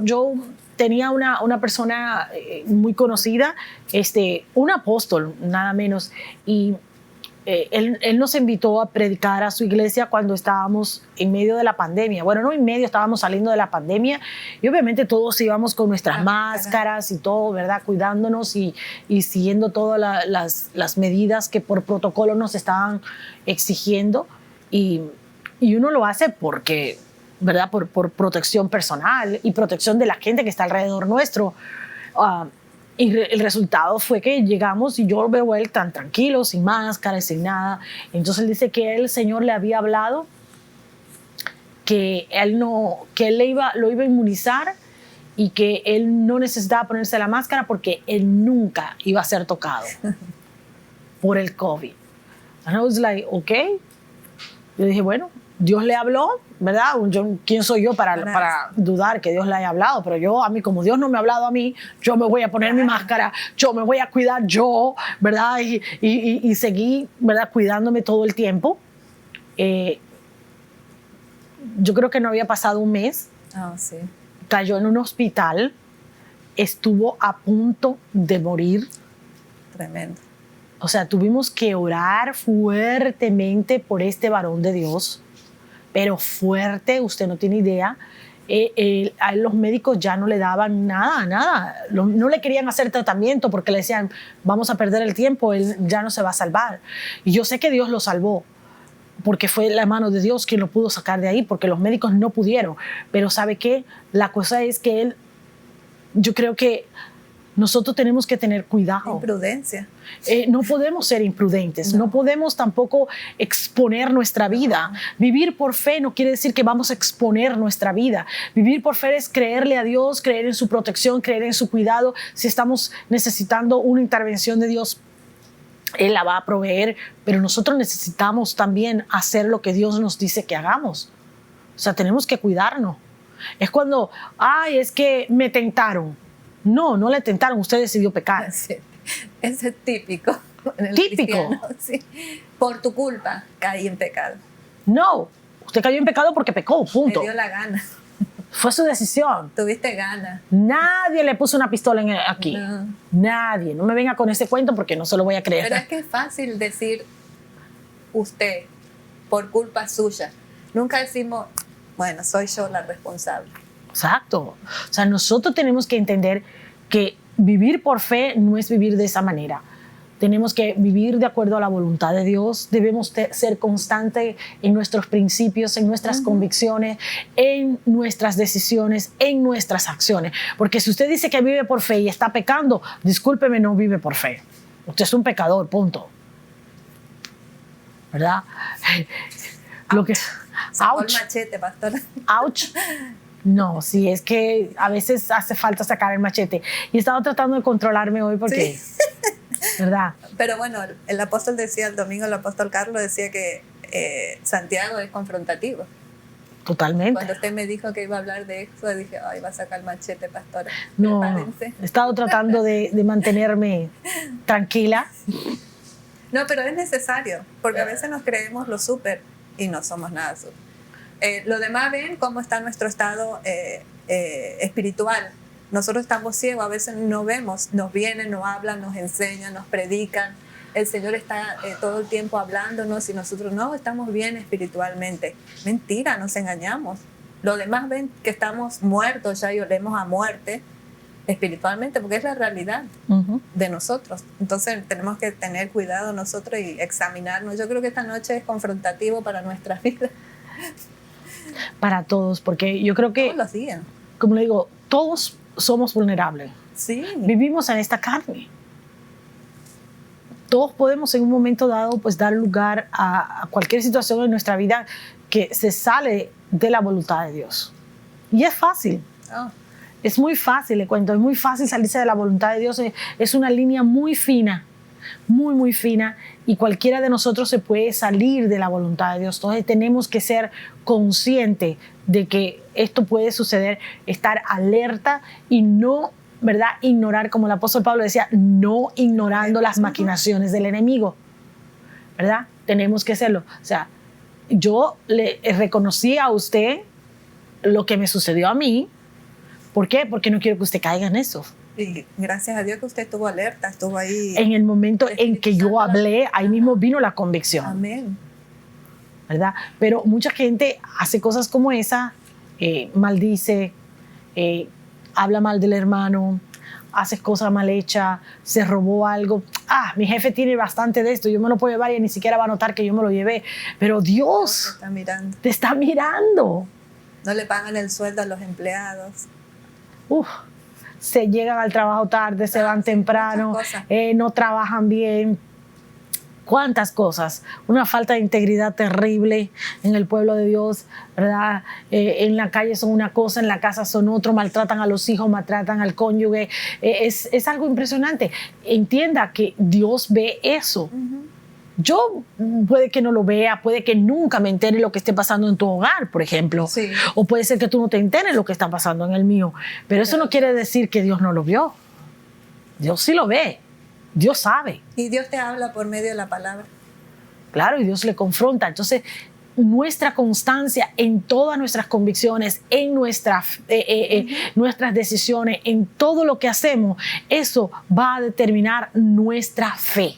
tenía una persona muy conocida, un apóstol, nada menos, y él nos invitó a predicar a su iglesia cuando estábamos en medio de la pandemia. Bueno, no en medio, estábamos saliendo de la pandemia y obviamente todos íbamos con nuestras máscaras y todo, ¿verdad? Cuidándonos y siguiendo todas las medidas que por protocolo nos estaban exigiendo, y uno lo hace porque, ¿verdad? Por protección personal y protección de la gente que está alrededor nuestro. Y el resultado fue que llegamos y yo veo a él tan tranquilo, sin máscara, sin nada. Entonces él dice que el Señor le había hablado que él lo iba a inmunizar y que él no necesitaba ponerse la máscara porque él nunca iba a ser tocado por el COVID. And I was like, okay. Yo dije, bueno, Dios le habló, ¿verdad? ¿Quién soy yo para dudar que Dios le haya hablado? Pero a mí, como Dios no me ha hablado a mí, yo me voy a poner mi máscara, yo me voy a cuidar yo, ¿verdad? Y seguí, ¿verdad? Cuidándome todo el tiempo. Yo creo que no había pasado un mes. Sí. Cayó en un hospital, estuvo a punto de morir. Tremendo. O sea, tuvimos que orar fuertemente por este varón de Dios, pero fuerte, usted no tiene idea. A él los médicos ya no le daban nada. No le querían hacer tratamiento porque le decían, vamos a perder el tiempo, él ya no se va a salvar. Y yo sé que Dios lo salvó, porque fue la mano de Dios quien lo pudo sacar de ahí, porque los médicos no pudieron. Pero ¿sabe qué? La cosa es que yo creo que nosotros tenemos que tener cuidado. Imprudencia. No podemos ser imprudentes, no podemos tampoco exponer nuestra vida. Vivir por fe no quiere decir que vamos a exponer nuestra vida. Vivir por fe es creerle a Dios, creer en su protección, creer en su cuidado. Si estamos necesitando una intervención de Dios, Él la va a proveer, pero nosotros necesitamos también hacer lo que Dios nos dice que hagamos. O sea, tenemos que cuidarnos. Es cuando, es que me tentaron. No le tentaron, usted decidió pecar. Sí. Ese es típico. Típico. Sí. Por tu culpa caí en pecado. No, usted cayó en pecado porque pecó, punto. Me dio la gana. Fue su decisión. Tuviste ganas. Nadie le puso una pistola aquí. No. Nadie. No me venga con ese cuento porque no se lo voy a creer. Pero es que es fácil decir usted por culpa suya. Nunca decimos, bueno, soy yo la responsable. Exacto. O sea, nosotros tenemos que entender que vivir por fe no es vivir de esa manera. Tenemos que vivir de acuerdo a la voluntad de Dios. Debemos ser constantes en nuestros principios, en nuestras convicciones, en nuestras decisiones, en nuestras acciones. Porque si usted dice que vive por fe y está pecando, discúlpeme, no vive por fe. Usted es un pecador, punto. ¿Verdad? Lo que, Sacó el machete, pastor. Ouch. No, sí, es que a veces hace falta sacar el machete. Y he estado tratando de controlarme hoy porque... Sí. ¿Verdad? Pero bueno, el apóstol decía el domingo, el apóstol Carlos decía que Santiago es confrontativo. Totalmente. Cuando usted me dijo que iba a hablar de eso, dije, ay, va a sacar el machete, pastora. No, prepárense. he estado tratando de mantenerme tranquila. No, pero es necesario, porque a veces nos creemos lo súper y no somos nada súper. Los demás ven cómo está nuestro estado espiritual. Nosotros estamos ciegos, a veces no vemos, nos vienen, nos hablan, nos enseñan, nos predican. El Señor está todo el tiempo hablándonos y nosotros no estamos bien espiritualmente. Mentira, nos engañamos. Los demás ven que estamos muertos ya y olemos a muerte espiritualmente, porque es la realidad de nosotros. Entonces tenemos que tener cuidado nosotros y examinarnos. Yo creo que esta noche es confrontativo para nuestras vidas. Para todos, porque yo creo que, todos los días. Como le digo, todos somos vulnerables. Sí. Vivimos en esta carne. Todos podemos en un momento dado pues dar lugar a cualquier situación en nuestra vida que se sale de la voluntad de Dios. Y es fácil. Oh. Es muy fácil, le cuento, es muy fácil salirse de la voluntad de Dios. Es una línea muy fina, muy, muy fina, y cualquiera de nosotros se puede salir de la voluntad de Dios. Entonces tenemos que ser conscientes de que esto puede suceder, estar alerta y no, ¿verdad?, ignorar, como el apóstol Pablo decía, no ignorando las maquinaciones del enemigo, ¿verdad? Tenemos que hacerlo. O sea, yo le reconocí a usted lo que me sucedió a mí. ¿Por qué? Porque no quiero que usted caiga en eso. Y gracias a Dios que usted estuvo alerta, estuvo ahí. En el momento en que yo hablé, ahí mismo vino la convicción. Amén. ¿Verdad? Pero mucha gente hace cosas como esa, maldice, habla mal del hermano, hace cosas mal hechas, se robó algo. Mi jefe tiene bastante de esto, yo me lo puedo llevar y ni siquiera va a notar que yo me lo llevé. Pero Dios te está mirando. Te está mirando. No le pagan el sueldo a los empleados. se llegan al trabajo tarde, se van temprano, no trabajan bien. ¿Cuántas cosas? Una falta de integridad terrible en el pueblo de Dios, ¿verdad? En la calle son una cosa, en la casa son otro, maltratan a los hijos, maltratan al cónyuge. Es algo impresionante. Entienda que Dios ve eso. Yo puede que no lo vea, puede que nunca me entere lo que esté pasando en tu hogar, por ejemplo. Sí. O puede ser que tú no te enteres lo que está pasando en el mío. Pero eso no quiere decir que Dios no lo vio. Dios sí lo ve. Dios sabe. Y Dios te habla por medio de la palabra. Claro, y Dios le confronta. Entonces, nuestra constancia en todas nuestras convicciones, en nuestras decisiones, en todo lo que hacemos, eso va a determinar nuestra fe.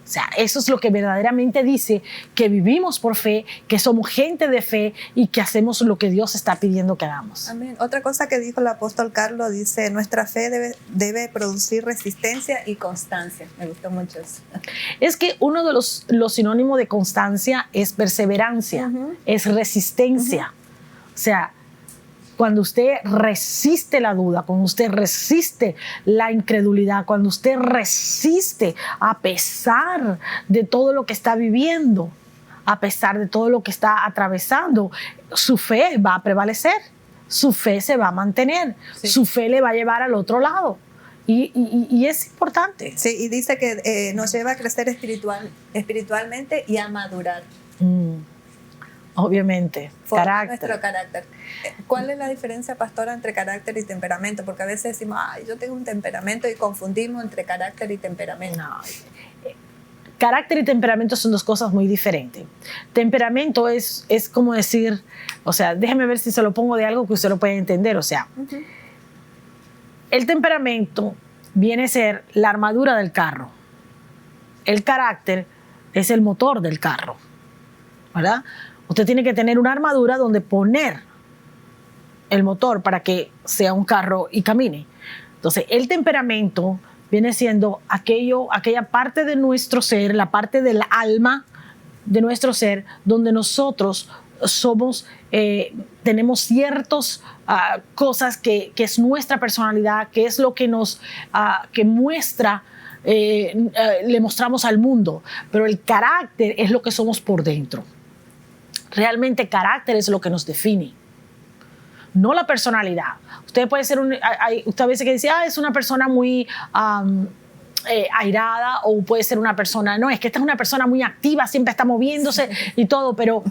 O sea, eso es lo que verdaderamente dice que vivimos por fe, que somos gente de fe y que hacemos lo que Dios está pidiendo que hagamos. Amén. Otra cosa que dijo el apóstol Carlos, dice, nuestra fe debe producir resistencia y constancia. Me gustó mucho eso. Es que uno de los sinónimos de constancia es perseverancia, es resistencia. O sea, cuando usted resiste la duda, cuando usted resiste la incredulidad, cuando usted resiste a pesar de todo lo que está viviendo, a pesar de todo lo que está atravesando, su fe va a prevalecer, su fe se va a mantener, su fe le va a llevar al otro lado. Y es importante. Sí, y dice que nos lleva a crecer espiritualmente y a madurar. Obviamente, carácter. Nuestro carácter. ¿Cuál es la diferencia, pastora, entre carácter y temperamento? Porque a veces decimos, ay, yo tengo un temperamento y confundimos entre carácter y temperamento. No. Carácter y temperamento son dos cosas muy diferentes. Temperamento es como decir, o sea, déjeme ver si se lo pongo de algo que usted lo pueda entender. O sea, el temperamento viene a ser la armadura del carro. El carácter es el motor del carro, ¿verdad? Usted tiene que tener una armadura donde poner el motor para que sea un carro y camine. Entonces, el temperamento viene siendo aquella parte de nuestro ser, la parte del alma de nuestro ser, donde nosotros somos, tenemos ciertas cosas que es nuestra personalidad, que es lo que nos que muestra, le mostramos al mundo. Pero el carácter es lo que somos por dentro. Realmente carácter es lo que nos define, no la personalidad. Usted puede ser usted a veces que dice, es una persona muy airada, o puede ser una persona, no, es que esta es una persona muy activa, siempre está moviéndose y todo, pero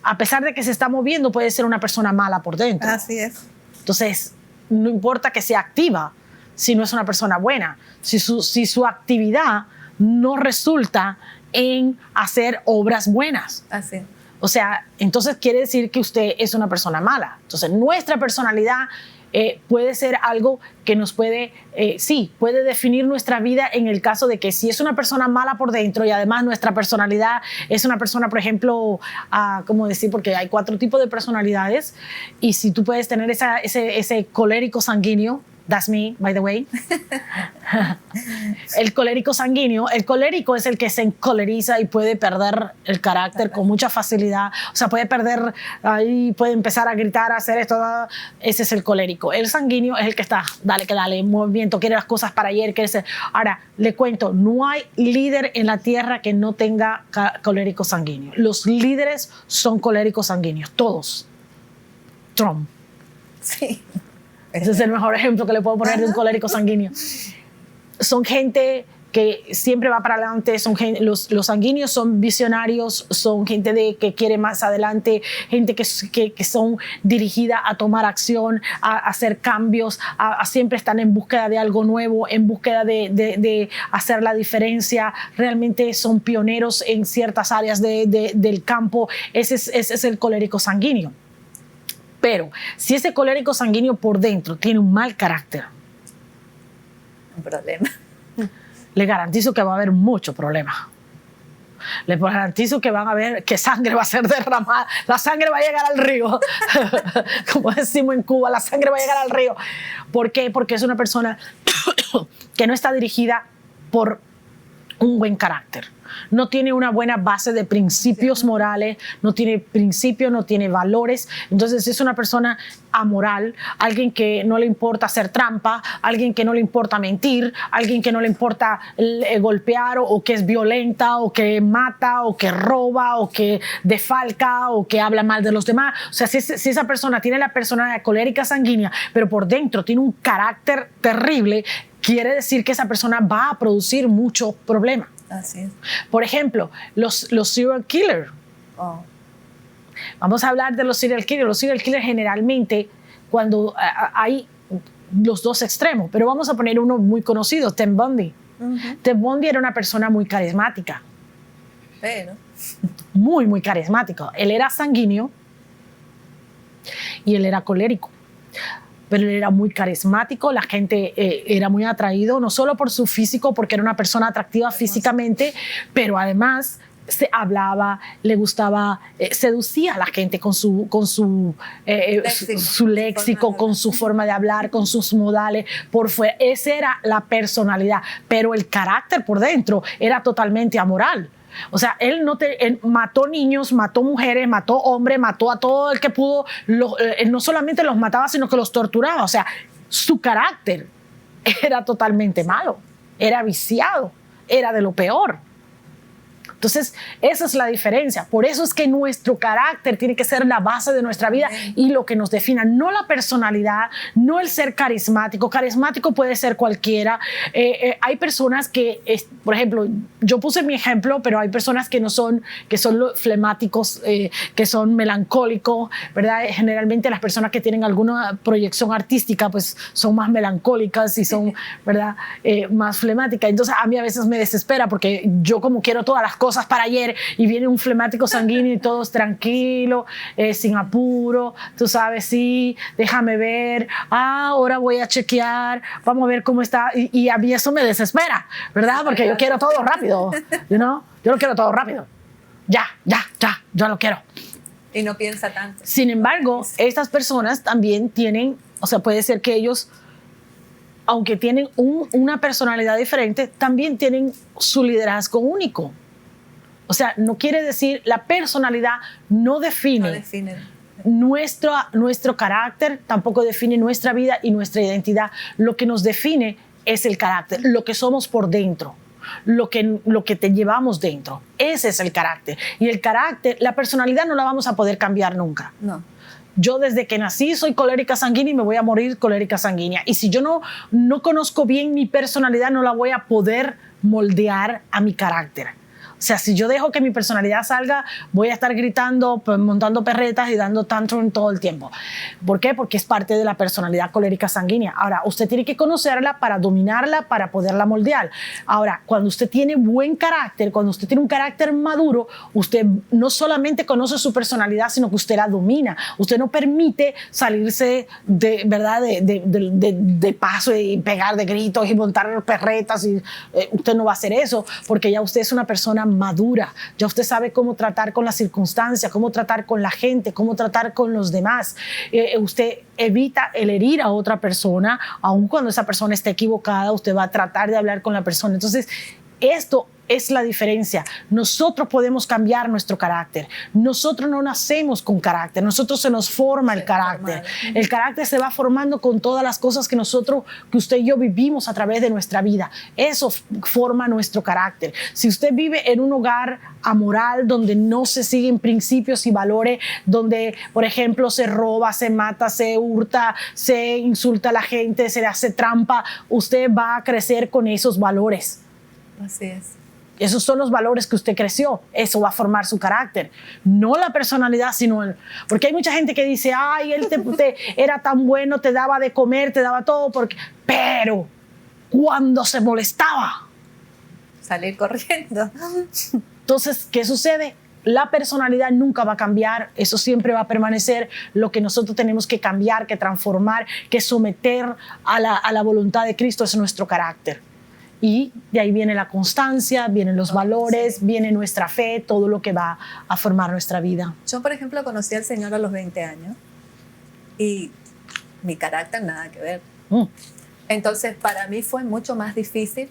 a pesar de que se está moviendo, puede ser una persona mala por dentro. Así es. Entonces, no importa que sea activa, si no es una persona buena, si su actividad no resulta en hacer obras buenas. Así. O sea, entonces quiere decir que usted es una persona mala. Entonces, nuestra personalidad puede ser algo que nos puede, puede definir nuestra vida en el caso de que si es una persona mala por dentro y además nuestra personalidad es una persona, por ejemplo, ¿cómo decir? Porque hay 4 tipos de personalidades, y si tú puedes tener ese colérico sanguíneo, that's me, by the way. El colérico sanguíneo. El colérico es el que se encoleriza y puede perder el carácter con mucha facilidad. O sea, puede perder, ahí puede empezar a gritar, a hacer esto. Ese es el colérico. El sanguíneo es el que está, dale que dale, movimiento, quiere las cosas para ayer. Ahora, le cuento, no hay líder en la tierra que no tenga colérico sanguíneo. Los líderes son coléricos sanguíneos, todos. Trump. Sí. Ese es el mejor ejemplo que le puedo poner de un colérico sanguíneo. Son gente que siempre va para adelante, los sanguíneos son visionarios, son gente que quiere más adelante, gente que son dirigida a tomar acción, a hacer cambios, a siempre están en búsqueda de algo nuevo, en búsqueda de hacer la diferencia. Realmente son pioneros en ciertas áreas del campo. Ese es el colérico sanguíneo. Pero si ese colérico sanguíneo por dentro tiene un mal carácter, un problema. Le garantizo que va a haber mucho problema. Le garantizo que van a ver que sangre va a ser derramada. La sangre va a llegar al río. Como decimos en Cuba, la sangre va a llegar al río. ¿Por qué? Porque es una persona que no está dirigida por un buen carácter. No tiene una buena base de principios morales, no tiene principios, no tiene valores. Entonces es una persona amoral, alguien que no le importa hacer trampa, alguien que no le importa mentir, alguien que no le importa golpear o que es violenta o que mata o que roba o que defalca o que habla mal de los demás. O sea, si esa persona tiene la personalidad colérica sanguínea, pero por dentro tiene un carácter terrible, quiere decir que esa persona va a producir muchos problemas. Así es. Por ejemplo, los serial killers. Oh. Vamos a hablar de los serial killers. Los serial killers generalmente, cuando hay los dos extremos, pero vamos a poner uno muy conocido, Ted Bundy. Ted Bundy era una persona muy carismática. Pero. Muy, muy carismático. Él era sanguíneo y él era colérico. Pero él era muy carismático, la gente era muy atraído, no solo por su físico, porque era una persona atractiva físicamente, pero además se hablaba, le gustaba, seducía a la gente con su léxico, con su forma de hablar, con sus modales por fuera. Esa era la personalidad, pero el carácter por dentro era totalmente amoral. O sea, él mató niños, mató mujeres, mató hombres, mató a todo el que pudo. Él no solamente los mataba, sino que los torturaba. O sea, su carácter era totalmente malo, era viciado, era de lo peor. Entonces, esa es la diferencia. Por eso es que nuestro carácter tiene que ser la base de nuestra vida y lo que nos defina, no la personalidad, no el ser carismático. Carismático puede ser cualquiera. Hay personas que, por ejemplo, yo puse mi ejemplo, pero hay personas que son flemáticos, que son melancólicos, ¿verdad? Generalmente las personas que tienen alguna proyección artística, pues son más melancólicas y son, ¿verdad? Más flemáticas. Entonces, a mí a veces me desespera porque yo como quiero todas las cosas para ayer y viene un flemático sanguíneo y todos tranquilos, sin apuro, tú sabes, sí, déjame ver, ahora voy a chequear, vamos a ver cómo está, y a mí eso me desespera, ¿verdad? Porque yo quiero todo rápido, you know? Yo lo quiero todo rápido, ya, yo lo quiero. Y no piensa tanto. Sin embargo, estas personas también tienen, o sea, puede ser que ellos, aunque tienen una personalidad diferente, también tienen su liderazgo único. O sea, no quiere decir, la personalidad no define nuestro carácter, tampoco define nuestra vida y nuestra identidad. Lo que nos define es el carácter, lo que somos por dentro, lo que te llevamos dentro. Ese es el carácter. Y el carácter, la personalidad no la vamos a poder cambiar nunca. No. Yo desde que nací soy colérica sanguínea y me voy a morir colérica sanguínea. Y si yo no conozco bien mi personalidad, no la voy a poder moldear a mi carácter. O sea, si yo dejo que mi personalidad salga, voy a estar gritando, montando perretas y dando tantrum todo el tiempo. ¿Por qué? Porque es parte de la personalidad colérica sanguínea. Ahora, usted tiene que conocerla para dominarla, para poderla moldear. Ahora, cuando usted tiene buen carácter, cuando usted tiene un carácter maduro, usted no solamente conoce su personalidad, sino que usted la domina. Usted no permite salirse de paso y pegar de gritos y montar perretas. Usted no va a hacer eso, porque ya usted es una persona madura, ya usted sabe cómo tratar con las circunstancias, cómo tratar con la gente, cómo tratar con los demás. Usted evita el herir a otra persona, aun cuando esa persona esté equivocada, usted va a tratar de hablar con la persona. Entonces, esto es la diferencia. Nosotros podemos cambiar nuestro carácter. Nosotros no nacemos con carácter. Nosotros se nos forma el carácter. El carácter se va formando con todas las cosas que usted y yo vivimos a través de nuestra vida. Eso forma nuestro carácter. Si usted vive en un hogar amoral donde no se siguen principios y valores, donde, por ejemplo, se roba, se mata, se hurta, se insulta a la gente, se le hace trampa, usted va a crecer con esos valores. Así es. Esos son los valores que usted creció. Eso va a formar su carácter. No la personalidad, sino porque hay mucha gente que dice, ay, él era tan bueno, te daba de comer, te daba todo, pero cuando se molestaba, salir corriendo. Entonces, ¿qué sucede? La personalidad nunca va a cambiar, eso siempre va a permanecer. Lo que nosotros tenemos que cambiar, que transformar, que someter a la voluntad de Cristo es nuestro carácter. Y de ahí viene la constancia, vienen los valores, viene nuestra fe, todo lo que va a formar nuestra vida. Yo, por ejemplo, conocí al Señor a los 20 años y mi carácter nada que ver. Entonces, para mí fue mucho más difícil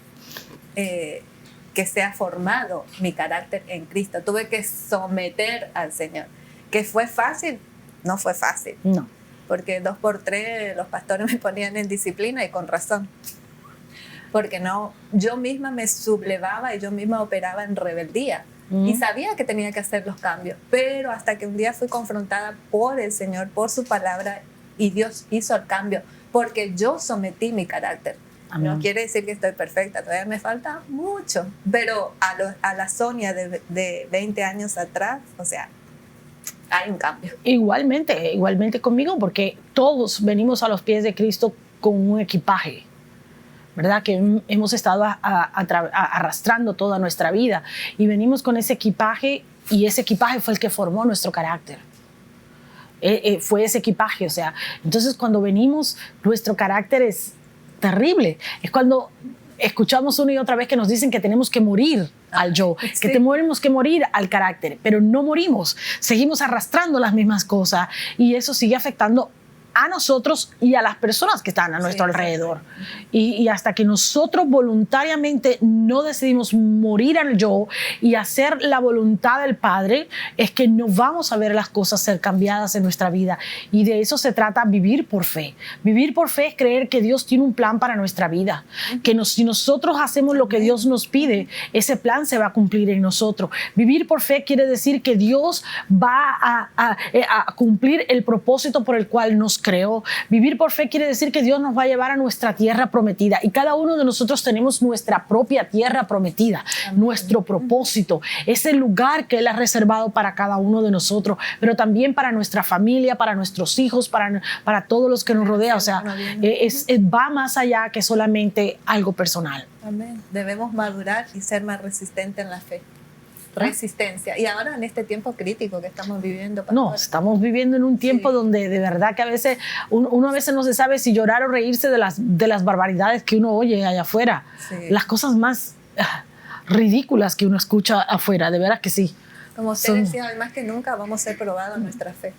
que que sea formado mi carácter en Cristo. Tuve que someter al Señor. ¿Que fue fácil? No fue fácil. No. Porque 2x3 los pastores me ponían en disciplina y con razón. Porque no, yo misma me sublevaba y yo misma operaba en rebeldía. Y sabía que tenía que hacer los cambios. Pero hasta que un día fui confrontada por el Señor, por su palabra, y Dios hizo el cambio. Porque yo sometí mi carácter. Amén. No quiere decir que estoy perfecta, todavía me falta mucho. Pero a la Sonia de 20 años atrás, o sea, hay un cambio. Igualmente conmigo, porque todos venimos a los pies de Cristo con un equipaje, ¿verdad? Que hemos estado arrastrando toda nuestra vida y venimos con ese equipaje, y ese equipaje fue el que formó nuestro carácter. Fue ese equipaje, o sea, entonces cuando venimos, nuestro carácter es terrible. Es cuando escuchamos una y otra vez que nos dicen que tenemos que morir al yo, sí, que tenemos que morir al carácter, pero no morimos, seguimos arrastrando las mismas cosas y eso sigue afectando a nosotros y a las personas que están a nuestro alrededor. Y hasta que nosotros voluntariamente no decidimos morir al yo y hacer la voluntad del Padre, es que no vamos a ver las cosas ser cambiadas en nuestra vida. Y de eso se trata vivir por fe. Vivir por fe es creer que Dios tiene un plan para nuestra vida, que si nosotros hacemos lo que Dios nos pide, ese plan se va a cumplir en nosotros. Vivir por fe quiere decir que Dios va a cumplir el propósito por el cual nos creó. Vivir por fe quiere decir que Dios nos va a llevar a nuestra tierra prometida, y cada uno de nosotros tenemos nuestra propia tierra prometida. Amén. Nuestro propósito, ese lugar que Él ha reservado para cada uno de nosotros, pero también para nuestra familia, para nuestros hijos, para todos los que nos rodean. O sea, va más allá que solamente algo personal. Amén. Debemos madurar y ser más resistentes en la fe. Resistencia. Y ahora en este tiempo crítico que estamos viviendo. No, estamos viviendo en un tiempo donde de verdad que a veces uno a veces no se sabe si llorar o reírse de las barbaridades que uno oye allá afuera. Sí. Las cosas más ridículas que uno escucha afuera, de verdad que sí. Como usted decía, además que nunca vamos a ser probados nuestra fe.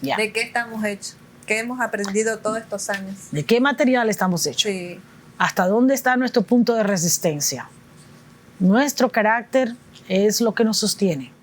Yeah. ¿De qué estamos hechos? ¿Qué hemos aprendido todos estos años? ¿De qué material estamos hechos? Sí. ¿Hasta dónde está nuestro punto de resistencia? Nuestro carácter es lo que nos sostiene.